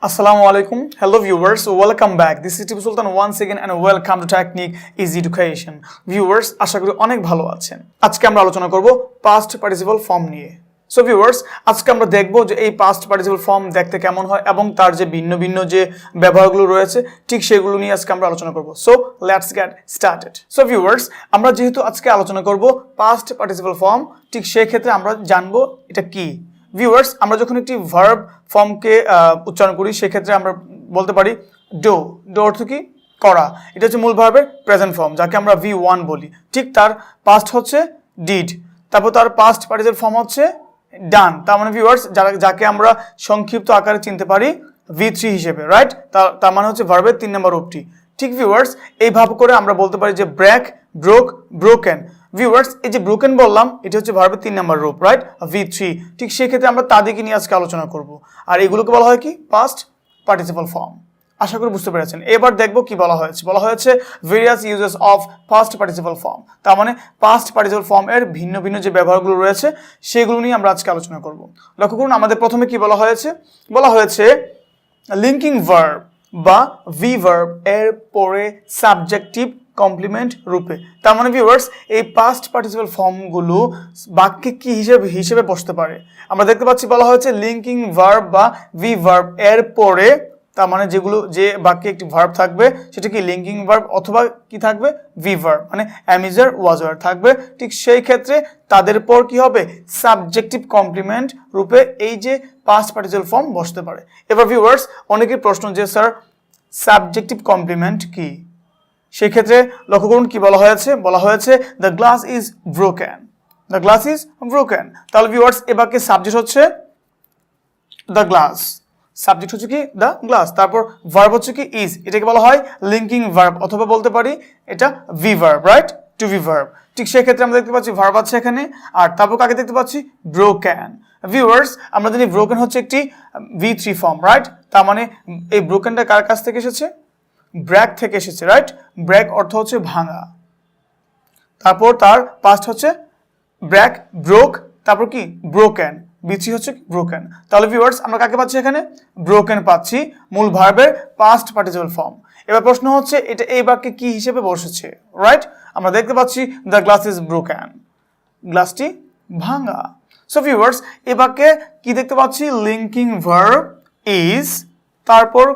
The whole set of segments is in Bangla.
Assalamu alaikum. Hello viewers, welcome back. This is Tipu Sultan once again and welcome to Technique Easy Education. Viewers, আশা করি অনেক ভালো আছেন। আজকে আমরা আলোচনা করব past participle form নিয়ে। So viewers, আজকে আমরা দেখব যে এই past participle form দেখতে কেমন হয় এবং তার যে ভিন্ন ভিন্ন যে ব্যবহারগুলো রয়েছে ঠিক সেগুলো নিয়ে আজকে আমরা আলোচনা করব। So let's get started. So viewers, আমরা যেহেতু আজকে আলোচনা করব past participle form, ঠিক সেই ক্ষেত্রে আমরা জানব এটা কি। ভিউয়ার্স, আমরা যখন একটি ভার্ব ফর্মকে উচ্চারণ করি সেক্ষেত্রে আমরা বলতে পারি ডো। ডো অর্থ কি? করা। এটা হচ্ছে মূল ভার্বের প্রেজেন্ট ফর্ম, যাকে আমরা V1 বলি। ঠিক তার পাস্ট হচ্ছে ডিড, তারপর তার পাস্ট পার্টিসিপল ফর্ম হচ্ছে ডান। তার মানে ভিউয়ার্স, যাকে আমরা সংক্ষিপ্ত আকারে চিনতে পারি V3 হিসেবে, রাইট? তার মানে হচ্ছে ভার্বের 3 নম্বর রূপটি। ঠিক ভিউয়ার্স, এইভাবে করে আমরা বলতে পারি যে ব্রেক, ব্রোক, ব্রোকেন। ভিউয়ার্স, এই যে ব্রোকেন বললাম এটা হচ্ছে ভার্বের 3 নম্বর রূপ, রাইট? V3। ঠিক সেই ক্ষেত্রে আমরা তাদেরকে নিয়ে আজকে আলোচনা করব। আর এগুলোকে বলা হয় কি? Past participle form. আশা করি বুঝতে পেরেছেন। এবার দেখব কি বলা হয়েছে। বলা হয়েছে various uses of past participle form. তার মানে পাস্ট পার্টিসিপল ফর্ম এর ভিন্ন ভিন্ন যে ব্যবহারগুলো রয়েছে সেগুলো নিয়ে আমরা আজকে আলোচনা করব। লক্ষ্য করুন, আমাদের প্রথমে কি বলা হয়েছে? বলা হয়েছে লিঙ্কিং ভার্ব বা ভি ভার্ব এর পরে সাবজেক্টিভ কমপ্লিমেন্ট রূপে। তার মানে ভিউয়ার্স, এই পাস্ট পার্টিসিপল ফর্মগুলো বাক্যে কি হিসেবে বসতে পারে আমরা দেখতে পাচ্ছি। বলা হয়েছে লিঙ্কিং ভার্ব বা ভি ভার্ব এর পরে, তার মানে যে বাক্যে একটি ভার্ব থাকবে সেটা কি লিঙ্কিং ভার্ব অথবা কি থাকবে? ভি ভার্ব, মানে am is are was are থাকবে। ঠিক সেই ক্ষেত্রে তাদের পর কি হবে? সাবজেক্টিভ কমপ্লিমেন্ট রূপে এই যে পাস্ট পার্টিসিপল ফর্ম বসতে পারে। এবার ভিউয়ার্স, অনেকের প্রশ্ন যে স্যার সাবজেক্টিভ কমপ্লিমেন্ট কি? সেই ক্ষেত্রে লক্ষ্য করুন কি বলা হয়েছে। বলা হয়েছে the glass is broken. The glass is broken. তাহলে ভিউয়ার্স, এ বাক্যে সাবজেক্ট হচ্ছে দ্য গ্লাস, সাবজেক্ট হচ্ছে কি? The glass. তারপর ভার্ব হচ্ছে কি? ইজ। এটাকে বলা হয় লিঙ্কিং ভার্ব অথবা বলতে পারি এটা be verb, right? To be verb. ঠিক সেই ক্ষেত্রে আমরা দেখতে পাচ্ছি ভার্ব আছে এখানে, আর তারপর কাকে দেখতে পাচ্ছি? ব্রোকেন। ভিউয়ার্স, আমরা জানি ব্রোকেন হচ্ছে একটি V3 ফর্ম, রাইট? তার মানে এই ব্রোকেনটা কার কাছ থেকে এসেছে? ব্রেক থেকে এসেছে, রাইট? ব্রেক অর্থ হচ্ছে ভাঙা। তারপর তার পাস্ট হচ্ছে ব্রেক, ব্রোক, তারপর কি? ব্রোকেন। B3 হচ্ছে ব্রোকেন। তাহলে ভিউয়ার্স, আমরা কাকে পাচ্ছি এখানে? ব্রোকেন পাচ্ছি, মূল ভার্বের পাস্ট পার্টিসিপল ফর্ম। এবার প্রশ্ন হচ্ছে এটা এই বাক্যে কি হিসেবে বসেছে, রাইট? আমরা দেখতে পাচ্ছি দ্য গ্লাস ইজ ব্রোকেন, গ্লাসটি ভাঙা। সো ভিউয়ার্স, এই বাক্যে কি দেখতে পাচ্ছি? লিঙ্কিং ভার্ব ইজ, তারপর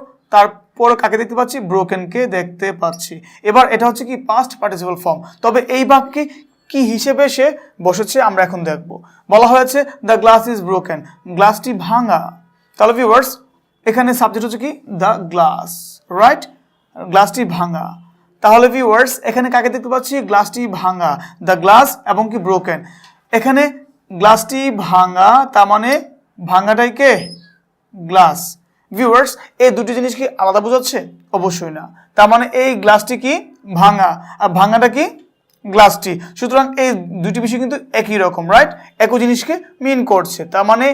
কাকে দেখতে পাচ্ছি? ব্রোকেনকে দেখতে পাচ্ছি। এবার এটা হচ্ছে কি? Past participle form. তবে এই বাক্যে কি হিসেবে সে বসেছে আমরা এখন দেখব। বলা হয়েছে দ্য গ্লাস ইজ ব্রোকেন, গ্লাসটি ভাঙা। তাহলে ভিউয়ার্স, এখানে সাবজেক্ট হচ্ছে কি? The glass, right? গ্লাসটি ভাঙা। তাহলে ভিউয়ার্স, এখানে কাকে দেখতে পাচ্ছি? গ্লাসটি ভাঙা, দ্য গ্লাস এবং কি ব্রোকেন। এখানে গ্লাসটি ভাঙা, তার মানে ভাঙাটাই কে? গ্লাস। ভিউয়ার্স, এই দুটি জিনিস কি আলাদা বোঝাচ্ছে? অবশ্যই না। তার মানে এই গ্লাসটি কি? ভাঙা, আর ভাঙাটা কি? গ্লাসটি। সুতরাং এই দুটি বিষয় কিন্তু একই রকম, রাইট? একই জিনিসকে মিন করছে। তার মানে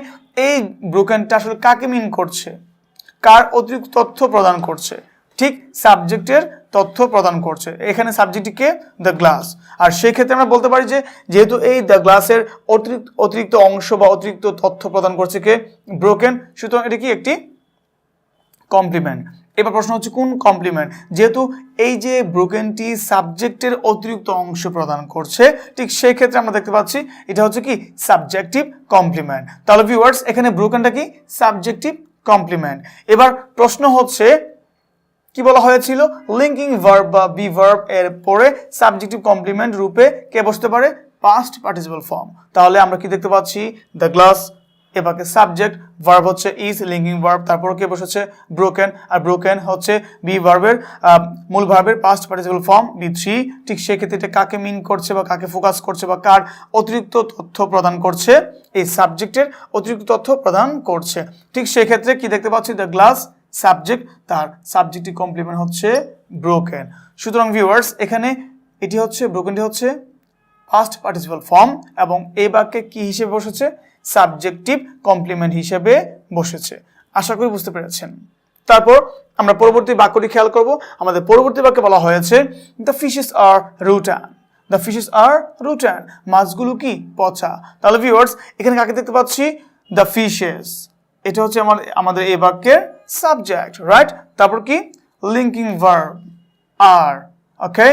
এই ব্রোকেনটা আসলে কাকে মিন করছে? কার অতিরিক্ত তথ্য প্রদান করছে? ঠিক সাবজেক্টের তথ্য প্রদান করছে। এখানে সাবজেক্টটি কে? The glass. আর সেই ক্ষেত্রে আমরা বলতে পারি যে যেহেতু এই দ্য গ্লাসের অতিরিক্ত অংশ বা অতিরিক্ত তথ্য প্রদান করছে কে? ব্রোকেন, সুতরাং এটা কি? একটি কমপ্লিমেন্ট। এবার প্রশ্ন হচ্ছে কোন কমপ্লিমেন্ট? যেহেতু এই যে ব্রোকেনটি সাবজেক্টের অতিরিক্ত অংশ প্রদান করছে, ঠিক সেই ক্ষেত্রে আমরা দেখতে পাচ্ছি এটা হচ্ছে কি? Subjective complement. তাহলে ভিউয়ার্স, এখানে ব্রোকেনটা কি? Subjective complement. এবার প্রশ্ন হচ্ছে কি বলা হয়েছিল? লিঙ্কিং ভার্ব বা বি ভার্ব এর পরে সাবজেক্টিভ কমপ্লিমেন্ট রূপে কে বসতে পারে? Past participle form. তাহলে আমরা কি দেখতে পাচ্ছি? দ্য গ্লাস, এবারে সাবজেক্ট, ভার্ব হচ্ছে ইজ, লিঙ্কিং ভার্ব, তারপর কে বসেছে? ব্রোকেন। আর ব্রোকেন হচ্ছে বি ভার্বের মূল ভার্বের পাস্ট পার্টিসিপল ফর্ম V3। ঠিক সেই ক্ষেত্রে এটা কাকে মিন করছে বা কাকে ফোকাস করছে বা কার অতিরিক্ত তথ্য প্রদান করছে? এই সাবজেক্টের অতিরিক্ত তথ্য প্রদান করছে। ঠিক সেই ক্ষেত্রে কি দেখতে পাচ্ছি? দ্য গ্লাস, সাবজেক্ট, তার সাবজেক্টিভ কমপ্লিমেন্ট হচ্ছে ব্রোকেন। সুতরাং ভিউয়ার্স, এখানে এটি হচ্ছে ব্রোকেনটি হচ্ছে পাস্ট পার্টিসিপল ফর্ম এবং এই বাক্যে কি হিসেবে বসেছে? সাবজেক্টিভ কমপ্লিমেন্ট হিসেবে বসেছে। আশা করি বুঝতে পেরেছেন। তারপর আমরা পরবর্তী বাক্যটি খেয়াল করব। আমাদের পরবর্তী বাক্যে বলা হয়েছে the fishes are rotten. The fishes are rotten, মাছগুলো কি? পচা। তাহলে ভিউয়ার্স, এখানে কাকে দেখতে পাচ্ছি? The fishes. এটা হচ্ছে আমাদের এই বাক্যের সাবজেক্ট, রাইট? তারপর কি লিঙ্কিং ভার্ব আর, ওকে?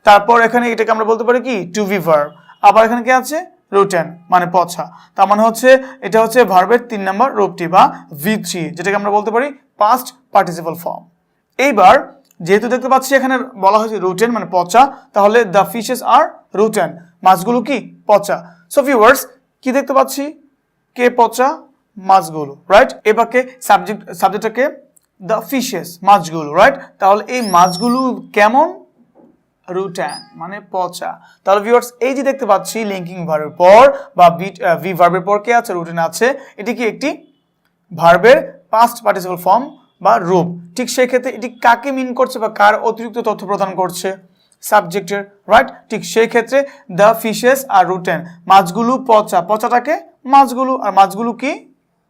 তারপর এখানে এটাকে আমরা বলতে পারি কি টু বি ভার্ব। আবার এখানে কি আছে রুটেন মানে পছা, তার মানে হচ্ছে এটা হচ্ছে ভার্বের 3 নম্বর রূপটি বা V3, যেটাকে আমরা বলতে পারি পাস্ট পার্টিসিপল ফর্ম। এইবার যেহেতু দেখতে পাচ্ছি এখানে বলা হয়েছে রুটেন মানে পচা, তাহলে দ্য ফিশেস আর রুটেন, মাছগুলো কি পচা। সো ভিউয়ার্স কি দেখতে পাচ্ছি, কে পচা, মাছগুলো, রাইট? এবারে সাবজেক্টটাকে দ্য ফিশেস, মাছগুলো, রাইট? তাহলে এই মাছগুলো কেমন, রুটেন মানে পচা। তাহলে ভিউয়ার্স এই যে দেখতে পাচ্ছি লিঙ্কিং ভার্বের পর বা ভি ভার্বের পর কে আছে, রুটেন আছে, এটি কি একটি ভার্বের পাস্ট পার্টিসিপল ফর্ম বা রূপ। ঠিক সেই ক্ষেত্রে এটি কাকে মিন করছে বা কার অতিরিক্ত তথ্য প্রদান করছে, সাবজেক্টের, রাইট? ঠিক সেই ক্ষেত্রে দ্য ফিশেস আর রুটেন, মাছগুলো পচা, পচাটাকে মাছগুলো, আর মাছগুলো কি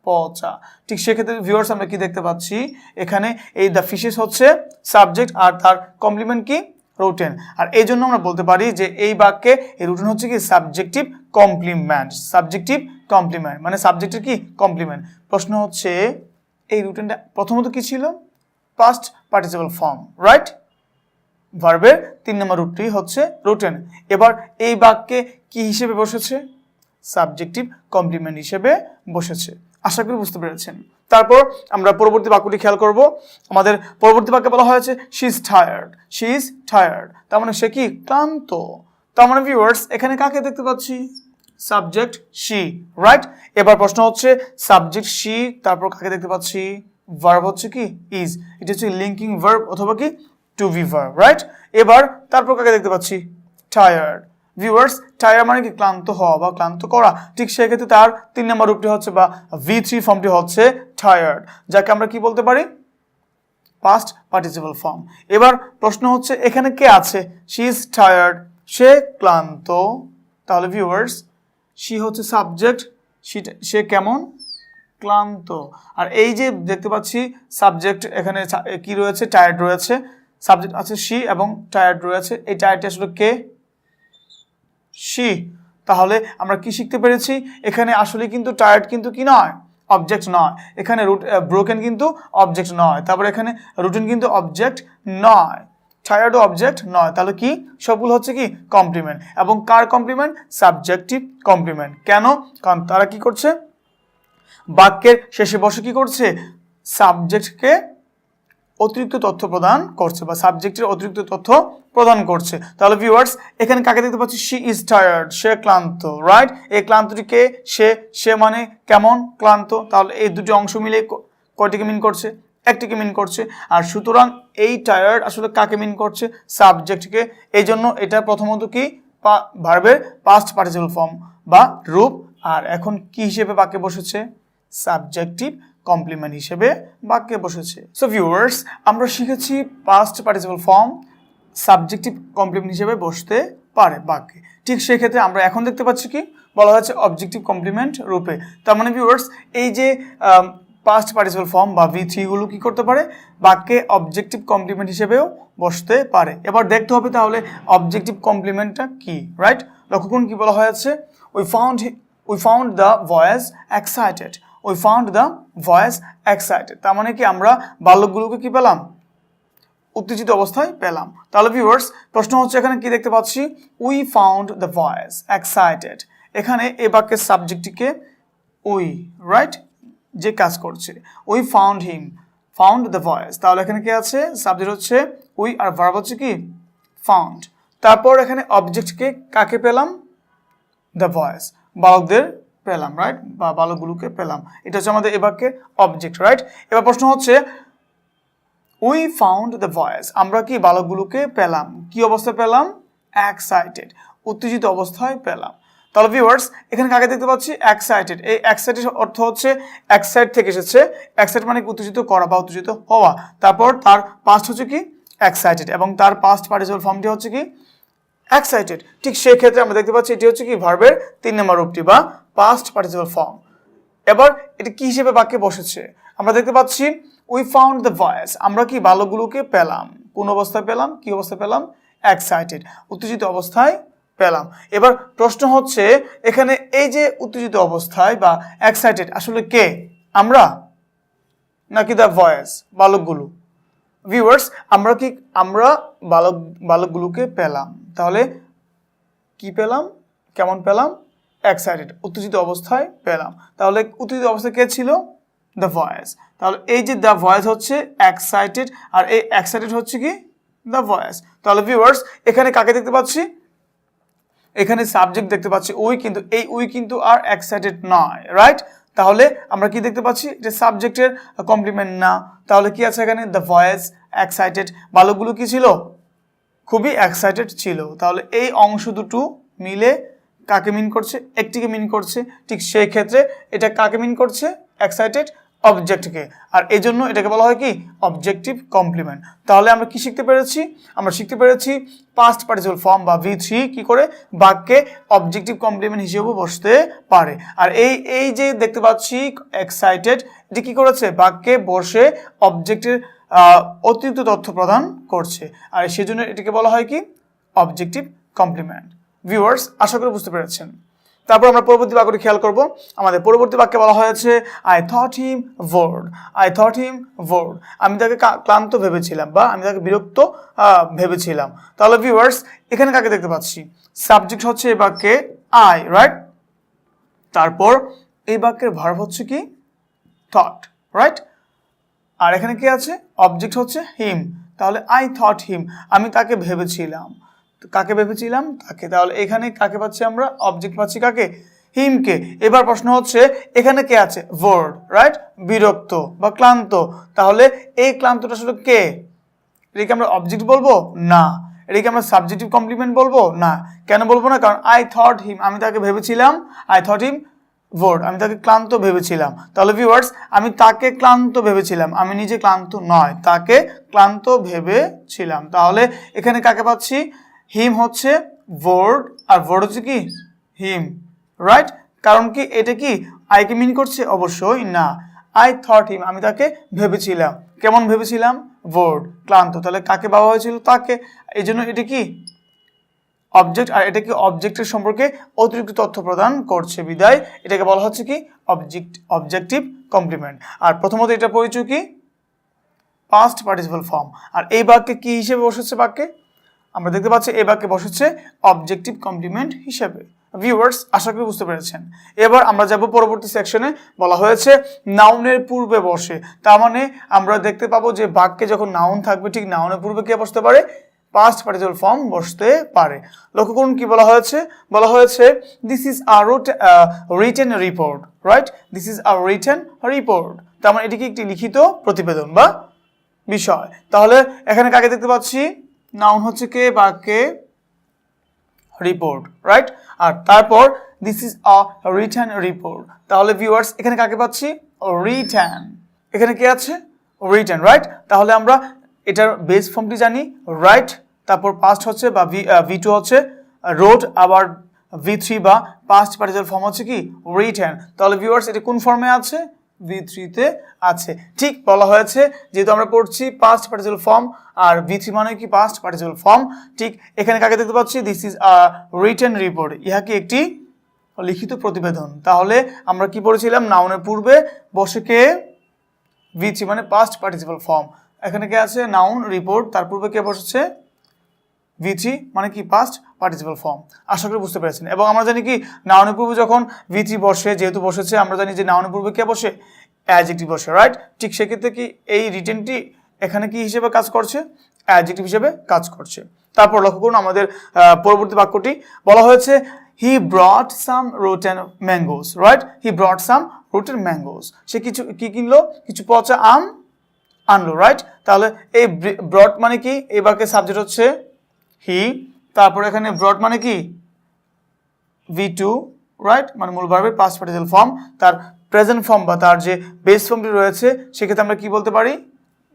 পচা। ঠিক সেক্ষেত্রে ভিউয়ার্স আমরা কি দেখতে পাচ্ছি, এখানে এই দ্য ফিশেস হচ্ছে সাবজেক্ট আর তার কমপ্লিমেন্ট কি রুটেন। আর এই জন্য আমরা বলতে পারি যে এই বাক্যে এই রুটেন হচ্ছে কি সাবজেক্টিভ কমপ্লিমেন্ট, সাবজেক্টিভ কমপ্লিমেন্ট মানে সাবজেক্টের কি কমপ্লিমেন্ট। প্রশ্ন হচ্ছে এই রুটেনটা প্রথমত কি ছিল, পাস্ট পার্টিসিপল ফর্ম, রাইট? ভার্বের 3 নম্বর রূপটি হচ্ছে রুটেন। এবার এই বাক্যে কি হিসেবে বসেছে, সাবজেক্টিভ কমপ্লিমেন্ট হিসেবে বসেছে। আশা করি বুঝতে পেরেছেন। তারপর আমরা পরবর্তী বাক্যটি খেয়াল করব। আমাদের পরবর্তী বাক্যে বলা হয়েছে she is tired, she is tired, তার মানে সে কি ক্লান্ত। তার মানে ভিউয়ার্স এখানে কাকে দেখতে পাচ্ছি, সাবজেক্ট শি, রাইট? এবার প্রশ্ন হচ্ছে সাবজেক্ট শি, তারপর কাকে দেখতে পাচ্ছি, ভার্ব হচ্ছে কি ইজ, এটা হচ্ছে লিঙ্কিং ভার্ব অথবা কি টু বি ভার্ব, রাইট? এবার তারপর কাকে দেখতে পাচ্ছি, টায়ার্ড। ভিউয়ার্স টায়ার মানে কি ক্লান্ত হওয়া বা ক্লান্ত করা। ঠিক সেক্ষেত্রে তার 3 নম্বর রূপটি হচ্ছে বা V3 ফর্মটি হচ্ছে টায়ার্ড, যাকে আমরা কি বলতে পারি, পাস্ট পার্টিসিপল ফর্ম। এবার প্রশ্ন হচ্ছে এখানে কে আছে, শি ইজ টায়ার্ড, সে ক্লান্ত। তাহলে ভিউয়ার্স শি হচ্ছে সাবজেক্ট, সে কেমন, ক্লান্ত। আর এই যে দেখতে পাচ্ছি সাবজেক্ট এখানে কি রয়েছে, টায়ার্ড রয়েছে, সাবজেক্ট আছে শি এবং টায়ার্ড রয়েছে। এই টায়ার্ডটি আসলে কে, শি। তাহলে আমরা কি শিখতে পেরেছি, এখানে আসলে কিন্তু টায়ার্ড কিন্তু কি নয়, অবজেক্ট নয়। এখানে ব্রোকেন কিন্তু অবজেক্ট নয়, তারপরে এখানে রুটিন কিন্তু অবজেক্ট নয়, টায়ার্ডও অবজেক্ট নয়। তাহলে কি সবগুলো হচ্ছে কি কমপ্লিমেন্ট, এবং কার কমপ্লিমেন্ট, সাবজেক্টিভ কমপ্লিমেন্ট। কেন, কারণ তারা কি করছে, বাক্যের শেষে বসে কি করছে, সাবজেক্টকে অতিরিক্ত তথ্য প্রদান করছে বা সাবজেক্টের অতিরিক্ত তথ্য প্রদান করছে। তাহলে ভিউয়ার্স এখানে কাকে দেখতে পাচ্ছি, শি ইজ টায়ার্ড, সে ক্লান্ত, রাইট? এই ক্লান্তটিকে সে মানে কেমন ক্লান্ত। তাহলে এই দুটি অংশ মিলে কয়টিকে মিন করছে, একটিকে মিন করছে। আর সুতরাং এই টায়ার্ড আসলে কাকে মিন করছে, সাবজেক্টকে। এই জন্য এটা প্রথমত কি ভার্বের পাস্ট পার্টিসিপল ফর্ম বা রূপ। আর এখন কি হিসেবে বাক্যে বসেছে, সাবজেক্টিভ কমপ্লিমেন্ট হিসেবে বাক্যে বসেছে। সো ভিউয়ার্স আমরা শিখেছি past participle form subjective complement হিসেবে বসতে পারে বাক্যে। ঠিক সেই ক্ষেত্রে আমরা এখন দেখতে পাচ্ছি কি বলা হয়েছে অবজেক্টিভ কমপ্লিমেন্ট রূপে। তার মানে ভিউয়ার্স এই যে পাস্ট পার্টিসিপল ফর্ম বা V3 গুলো কি করতে পারে, বাক্যে অবজেক্টিভ কমপ্লিমেন্ট হিসেবেও বসতে পারে। এবার দেখতে হবে তাহলে অবজেক্টিভ কমপ্লিমেন্টটা কি, রাইট? লক্ষ্য করুন কি বলা হয়েছে, we found the voice excited, we found the voice excited. তার মানে কি আমরা বালকগুলোকে কি পেলাম, উত্তেজিত অবস্থায় পেলাম। তাহলে ভিউয়ার্স প্রশ্ন হচ্ছে এখানে কি দেখতে পাচ্ছি, we found the voice excited. এখানে এই বাক্যের সাবজেক্টটিকে উই, রাইট, যে কাজ করছে, we found him, found the voice. তাহলে এখানে কি আছে, সাবজেক্ট হচ্ছে উই আর ভার্ব হচ্ছে কি ফাউন্ড। তারপর এখানে অবজেক্টকে কাকে পেলাম, দ্য ভয়েস, বালকদের পেলাম, রাইট, বা বালকগুলোকে পেলাম। এটা হচ্ছে আমাদের এই বাক্যের অবজেক্ট, রাইট? এবার প্রশ্ন হচ্ছে উই ফাউন্ড দ্য ভয়েস, আমরা কি বালকগুলোকে পেলাম, কি অবস্থায় পেলাম, এক্সাইটেড, উত্তেজিত অবস্থায় পেলাম। তাহলে ভিউয়ার্স এখানে কাকে দেখতে পাচ্ছি, এক্সাইটেড। এই এক্সাইটেড অর্থ হচ্ছে এক্সাইট থেকে এসেছে, এক্সাইট মানে উত্তেজিত করা বা উত্তেজিত হওয়া। তারপর তার পাস্ট হচ্ছে কি এক্সাইটেড এবং তার পাস্ট পার্টিসিপল ফর্মটি হচ্ছে কি এক্সাইটেড। ঠিক সেই ক্ষেত্রে আমরা দেখতে পাচ্ছি এটি হচ্ছে কি ভার্বের 3 নম্বর রূপটি বা পাস্ট পার্টিসিপল ফর্ম। এবার এটি কি হিসেবে বাক্যে বসেছে, আমরা দেখতে পাচ্ছি উই ফাউন্ড দ্য ভয়েস, আমরা কি বালকগুলোকে পেলাম, কোন অবস্থায় পেলাম, কি অবস্থায় পেলাম, এক্সাইটেড, উত্তেজিত অবস্থায় পেলাম। এবার প্রশ্ন হচ্ছে এখানে এই যে উত্তেজিত অবস্থায় বা এক্সাইটেড আসলে কে, আমরা, নাকি দ্য ভয়েস, বালকগুলো? ভিউয়ার্স, আমরা বালকগুলোকে পেলাম। তাহলে কি পেলাম, কেমন পেলাম? এক্সাইটেড, উত্তেজিত অবস্থায় পেলাম। তাহলে উত্তেজিত অবস্থায় কে ছিল? The voice. তাহলে এই যে দ্য ভয়েস হচ্ছে এক্সাইটেড, আর এই এক্সাইটেড হচ্ছে কি? The voice. তাহলে ভিউয়ার্স, এখানে কাকে দেখতে পাচ্ছি? এখানে সাবজেক্ট দেখতে পাচ্ছি উই, কিন্তু এই উই কিন্তু আর এক্সাইটেড নয়, রাইট? তাহলে আমরা কি দেখতে পাচ্ছি? এটা সাবজেক্টের কমপ্লিমেন্ট না। তাহলে কি আছে এখানে? The voice excited. বালকগুলো কি ছিল? খুবই এক্সাইটেড ছিল। তাহলে এই অংশ দুটো মিলে কাকে মিন করছে? একটিকে মিন করছে। ঠিক সেই ক্ষেত্রে এটা কাকে মিন করছে? এক্সাইটেড অবজেক্টকে। আর এই জন্য এটাকে বলা হয় কি? Objective complement. তাহলে আমরা কি শিখতে পেরেছি? আমরা শিখতে পেরেছি পাস্ট পার্টিসিপল ফর্ম বা V3 কি করে বাক্যে অবজেক্টিভ কমপ্লিমেন্ট হিসেবে বসতে পারে। আর এই যে দেখতে পাচ্ছি এক্সাইটেড, এটি কি করেছে? বাক্যে বসে অবজেক্টের অতিরিক্ত তথ্য প্রদান করছে, আর সেজন্য এটিকে বলা হয় কি? Objective complement. ভিউয়ার্স, আশা করি বুঝতে পেরেছেন। তারপর আমরা পরবর্তী বাক্যটি খেয়াল করব। আমাদের পরবর্তী বাক্যে বলা হয়েছে I thought him board. I thought him board, আমি তাকে ক্লান্ত ভেবেছিলাম বা আমি তাকে বিরক্ত ভেবেছিলাম। তাহলে ভিউয়ার্স, এখানে কাকে দেখতে পাচ্ছি? সাবজেক্ট হচ্ছে এই বাক্যে আই, রাইট? তারপর এই বাক্যের ভার্ব হচ্ছে কি? Thought, right? আর এখানে কি আছে? অবজেক্ট হচ্ছে হিম। তাহলে আই থট হিম, আমি তাকে ভেবেছিলাম। কাকে ভেবেছিলাম? তাকে। তাহলে এখানে কাকে পাচ্ছি আমরা? অবজেক্ট পাচ্ছি কাকে? হিমকে। এবার প্রশ্ন হচ্ছে এখানে কে আছে? Board, right? বিরক্ত বা ক্লান্ত। তাহলে এই ক্লান্তটা আসলে কে? এটাকে আমরা অবজেক্ট বলবো না, এটাকে আমরা সাবজেক্টিভ কমপ্লিমেন্ট বলবো না। কেন বলবো না? কারণ আই থট হিম, আমি তাকে ভেবেছিলাম। আই থট হিম বোর্ড, আমি তাকে ক্লান্ত ভেবেছিলাম। তাহলে ভিউয়ার্স, আমি তাকে ক্লান্ত ভেবেছিলাম, আমি নিজে ক্লান্ত নয়, তাকে ক্লান্ত ভেবেছিলাম। তাহলে এখানে কাকে পাচ্ছি? হিম হচ্ছে বোর্ড, আর বোর্ড হচ্ছে কি? হিম, রাইট? কারণ কি এটা কি আইকে মিন করছে? অবশ্যই না। আই থট হিম, আমি তাকে ভেবেছিলাম। কেমন ভেবেছিলাম? বোর্ড, ক্লান্ত। তাহলে কাকে ভাবা হয়েছিল? তাকে। এই জন্য এটা কি? অবজেক্ট, আর এটা কি অবজেক্টের সম্পর্কে অতিরিক্ত তথ্য প্রদান করছে, বিদায় এটাকে বলা হচ্ছে কি? Objective complement. আর প্রথমত এটা পরিচয় কি? Past participle form. আর এই বাক্যে কি হিসেবে বসেছে? বাক্যে আমরা দেখতে পাচ্ছি এই বাক্যে বসেছে অবজেক্টিভ কমপ্লিমেন্ট হিসেবে। ভিউয়ার্স, আশা করি বুঝতে পেরেছেন। এবার আমরা যাব পরবর্তী সেকশনে। বলা হয়েছে নাউনের পূর্বে বসে। তার মানে আমরা দেখতে পাবো যে বাক্যে যখন নাউন থাকবে, ঠিক নাউনের পূর্বে কে বসতে পারে? পাস্ট পার্টিসিপল ফর্ম বসতে পারে। লক্ষ্য করুন কি বলা হয়েছে? বলা হয়েছে this is a written report, right? This is a written report. তার মানে এটি কি একটি লিখিত প্রতিবেদন বা বিষয়। তাহলে এখানে কাকে দেখতে পাচ্ছি? নাউন হচ্ছে কে? বাক্যে রিপোর্ট, রাইট? আর তারপর this is a written report. তাহলে ভিউয়ার্স, এখানে কাকে পাচ্ছি? রিটেন। এখানে কে আছে? Written, right? তাহলে আমরা এটার বেস ফর্মটি জানি, রাইট? তারপর পাস্ট হচ্ছে বা V2 হচ্ছে রোড, আবার V3 বা পাস্ট পার্টিসিপল ফর্ম হচ্ছে কি? রিটেন। তাহলে ভিউয়ার্স, এটা কোন ফর্মে আছে? V3 তে আছে। ঠিক বলা হয়েছে, যেহেতু আমরা পড়ছি পাস্ট পার্টিসিপল ফর্ম, আর V3 মানে কি? Past participle form. ঠিক এখানে কাকে দেখতে পাচ্ছি? This is a written report, ইহা কি একটি লিখিত প্রতিবেদন। তাহলে আমরা কি পড়েছিলাম? নাউনের পূর্বে বসে কে? V3 মানে পাস্ট পার্টিসিপল ফর্ম। এখানে কে আছে? নাউন, রিপোর্ট, তার পূর্বে কে বসেছে? V3 মানে কি? Past participle form. আশা করি বুঝতে পেরেছেন। এবং আমরা জানি কি নাউনের পূর্বে যখন V3 বসে, যেহেতু বসেছে, আমরা জানি যে নাউনের পূর্বে কে বসে? অ্যাডজেক্টিভ বসে, রাইট? ঠিক সেক্ষেত্রে কি এই রিটেনটি এখানে কি হিসেবে কাজ করছে? অ্যাডজেক্টিভ হিসেবে কাজ করছে। তারপর লক্ষ্য করুন আমাদের পরবর্তী বাক্যটি। বলা হয়েছে হি ব্রট সাম রোটেন ম্যাঙ্গোস, রাইট? হি ব্রট সাম রোটেন ম্যাঙ্গোস। সে কি কিনলো? কিছু পচা আম আনলো, রাইট? তাহলে এই ব্রট মানে কি? এই বাক্যের সাবজেক্ট হচ্ছে হি। তারপর এখানে ব্রট মানে কি? V2, right? মানে মূল ভার্বের পাস্ট পার্টিসিপল ফর্ম। তার প্রেজেন্ট ফর্ম বা তার যে বেস ফর্মটি রয়েছে, সেক্ষেত্রে আমরা কি বলতে পারি?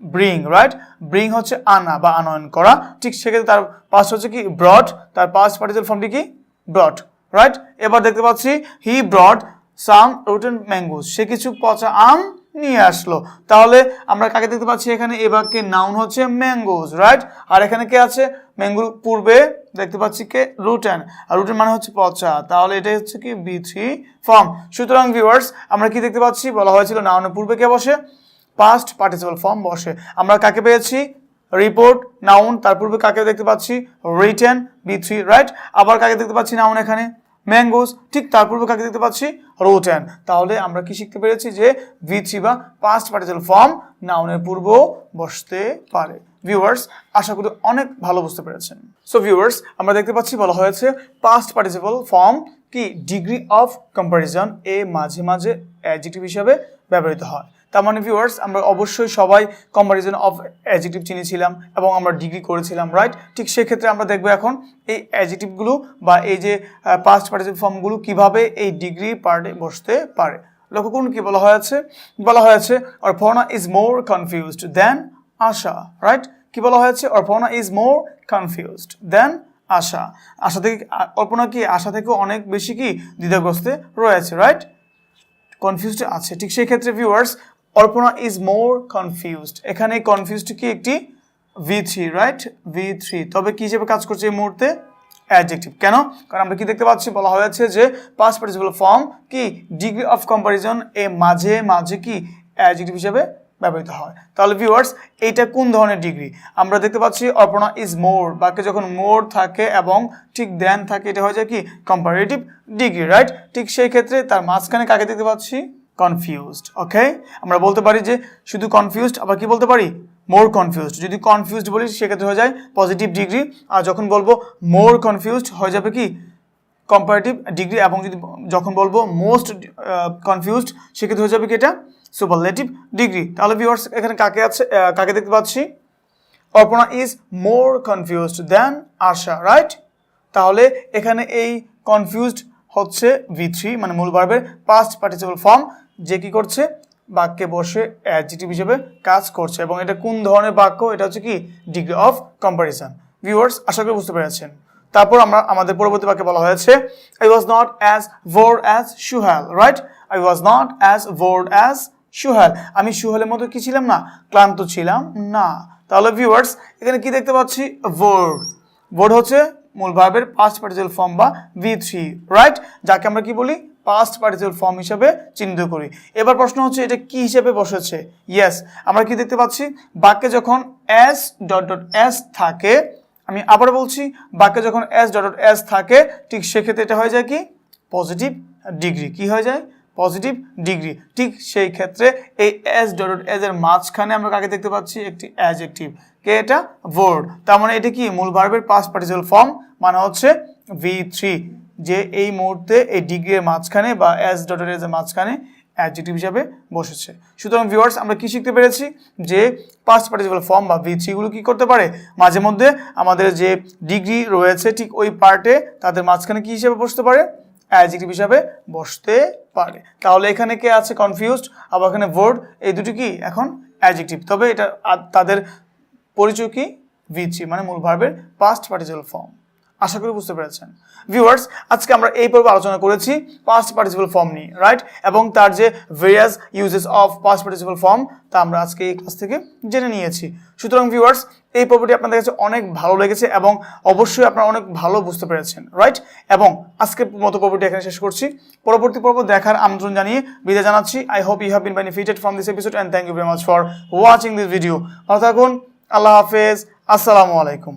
Bring, right? ব্রিং হচ্ছে আনা বা আনয়ন করা। ঠিক সেক্ষেত্রে তার পাস্ট হচ্ছে কি? ব্রট। তার পাস্ট পার্টিসিপল ফর্মটি কি? ব্রট, রাইট? এবার দেখতে পাচ্ছি হি ব্রট সাম রোটেন ম্যাঙ্গোস, সে কিছু পচা আম নিয়ে আসলো। তাহলে আমরা কাকে দেখতে পাচ্ছি এখানে? এই বাক্যে নাউন হচ্ছে ম্যাঙ্গোস, রাইট? আর এখানে কে আছে? ম্যাঙ্গোর পূর্বে দেখতে পাচ্ছি কে? রুটেন। আর রুটেন মানে হচ্ছে পচা। তাহলে এটাই হচ্ছে কি? V3 form. সুতরাং ভিউয়ার্স, আমরা কি দেখতে পাচ্ছি? বলা হয়েছিল নাউনের পূর্বে কে বসে? পাস্ট পার্টিসিপল ফর্ম বসে। আমরা কাকে পেয়েছি? রিপোর্ট নাউন, তার পূর্বে কাকে দেখতে পাচ্ছি? Written V3 right. আবার কাকে দেখতে পাচ্ছি নাউন এখানে? ম্যাঙ্গোস। ঠিক তার পূর্বে কাকে দেখতে পাচ্ছি? রোটেন। তাহলে আমরা কি শিখতে পেরেছি যে V3 বা পাস্ট পার্টিসিপল ফর্ম নাউনের পূর্বেও বসতে পারে। ভিউয়ার্স, আশা করি অনেক ভালো বুঝতে পেরেছেন। সো ভিউয়ার্স, আমরা দেখতে পাচ্ছি বলা হয়েছে পাস্ট পার্টিসিপল ফর্ম কি ডিগ্রি অফ কম্পারিজন এ মাঝে মাঝে অ্যাডজেক্টিভ হিসাবে ব্যবহৃত হয়। তার মানে ভিউয়ার্স, আমরা অবশ্যই সবাই কম্পারিজন অফ অ্যাডজেক্টিভ চিনেছিলাম এবং আমরা ডিগ্রি করেছিলাম রাইট। ঠিক সেক্ষেত্রে আমরা দেখবো এখন এই অ্যাডজেক্টিভগুলো বা এই যে পাস্ট পার্টিসিপল ফর্মগুলো কিভাবে এই ডিগ্রি পার্টে বসতে পারে। লক্ষ্য করুন কি বলা হয়েছে? বলা হয়েছে Arpana is more confused than Asha right. কি বলা হয়েছে? Arpana is more confused than আশা। আশা থেকে অর্পণা কি আশা থেকে অনেক বেশি কি দ্বিধাগ্রস্তে রয়েছে রাইট, কনফিউজড আছে। ঠিক সেই ক্ষেত্রে viewers, Arpana is more confused, এখানে কনফিউজড কি একটি V3 রাইট, V3। তবে কি হিসেবে কাজ করছে এই মুহূর্তে? অ্যাডজেক্টিভ। কেন? কারণ আমরা কি দেখতে পাচ্ছি বলা হয়েছে যে পাস্ট পার্টিসিপল ফর্ম কি ডিগ্রি অফ কম্পারিজন এ মাঝে মাঝে কি অ্যাডজেক্টিভ হিসেবে ব্যবহৃত হয়। তাহলে ভিউয়ার্স, এইটা কোন ধরনের ডিগ্রি? আমরা দেখতে পাচ্ছি অর্পণা ইজ মোর, বাক্যে যখন মোর থাকে এবং ঠিক দেন থাকে, এটা হয়ে যায় কি কম্পারেটিভ ডিগ্রি রাইট। ঠিক সেই ক্ষেত্রে তার মাঝখানে কাকে দেখতে পাচ্ছি? কনফিউজড। ওকে, আমরা বলতে পারি যে শুধু কনফিউজড, আবার কি বলতে পারি? মোর কনফিউজড। যদি কনফিউজড বলি সেক্ষেত্রে হয়ে যায় পজিটিভ ডিগ্রি, আর যখন বলবো মোর কনফিউজড হয়ে যাবে কি কম্পারেটিভ ডিগ্রি, এবং যদি যখন বলবো মোস্ট কনফিউজড সেক্ষেত্রে হয়ে যাবে কি এটা সুপারলেটিভ ডিগ্রি। তাহলে ভিউয়ার্স, এখানে কাকে দেখতে পাচ্ছি? Arpana is more confused than Asha right. তাহলে এখানে এই কনফিউজড হচ্ছে V3 মানে মূল ভার্বের পাস্ট পার্টিসিপল ফর্ম, যে কি করছে? বাক্যে বসে অ্যাডজেক্টিভ হিসেবে কাজ করছে। এবং এটা কোন ধরনের বাক্য? এটা হচ্ছে কি ডিগ্রি অফ কম্পারিজন। ভিউয়ার্স, আশা করি বুঝতে পেরেছেন। তারপর আমাদের পরবর্তী বাক্যে বলা হয়েছে I was not as bored as Suhail right. I was not as bored as Suhail, আমি সুহেলের মতো কি ছিলাম না? ক্লান্ত ছিলাম না। তাহলে ভিউয়ার্স, এখানে কি দেখতে পাচ্ছি? বোর্ড। বোর্ড হচ্ছে মূল ভার্বের পাস্ট পার্টিসিপল ফর্ম বা V3 রাইট, যাকে আমরা কি বলি? পাস্ট পার্টিসিপল ফর্ম হিসেবে চিহ্নিত করি। এবার প্রশ্ন হচ্ছে এটা কি হিসেবে বসেছে? ইয়েস, আমরা কি দেখতে পাচ্ছি? বাক্যে যখন s ডট ডট s থাকে, আমি আবার বলছি, বাক্যে যখন s ডট ডট s থাকে, ঠিক সেক্ষেত্রে এটা হয়ে যায় কি পজিটিভ ডিগ্রি। কি হয়ে যায়? Positive degree. ঠিক সেই ক্ষেত্রে এই s ডট ডট s এর মাঝখানে আমরা কাকে দেখতে পাচ্ছি? একটি অ্যাডজেক্টিভ। কে এটা? বোর্ড। তার মানে এটা কি মূল ভার্বের পাস্ট পার্টিসিপল ফর্ম, মানে হচ্ছে V3, যে এই মুহূর্তে এই ডিগ্রির মাঝখানে বা s ডট ডট s এর মাঝখানে অ্যাডজেক্টিভ হিসাবে বসেছে। সুতরাং ভিউয়ার্স, আমরা কি শিখতে পেরেছি? যে পাস্ট পার্টিসিপল ফর্ম বা V3 গুলো কি করতে পারে? মাঝে মধ্যে আমাদের যে ডিগ্রি রয়েছে ঠিক ওই পার্টে তাদের মাঝখানে কি হিসেবে বসতে পারে? অ্যাডজেক্টিভ হিসাবে বসতে পারে। তাহলে এখানে কে আছে? কনফিউজড, আবার এখানে বোর্ড, এই দুটো কি এখন অ্যাডজেক্টিভ। তবে এটা তাদের পরিচয় কি? V3 মানে মূল ভার্বের পাস্ট পার্টিসিপল ফর্ম। আশা করি বুঝতে পেরেছেন। ভিউয়ার্স, আজকে আমরা এই পর্বে আলোচনা করেছি পাস্ট পার্টিসিপল ফর্ম নিয়ে রাইট, এবং তার যে various uses of past participle form তা আমরা আজকে এই ক্লাস থেকে জেনে নিয়েছি। সুতরাং ভিউয়ার্স, এই পর্বটি আপনাদের কাছে অনেক ভালো লেগেছে এবং অবশ্যই আপনারা অনেক ভালো বুঝতে পেরেছেন রাইট। এবং আজকের মতো পর্বটি এখানে শেষ করছি। পরবর্তী পর্ব দেখার আমন্ত্রণ জানিয়ে বিদায় জানাচ্ছি। I hope you have been benefited from this episode and thank you very much for watching this video. ভালো থাকুন, আল্লাহ হাফেজ, আসসালামু আলাইকুম।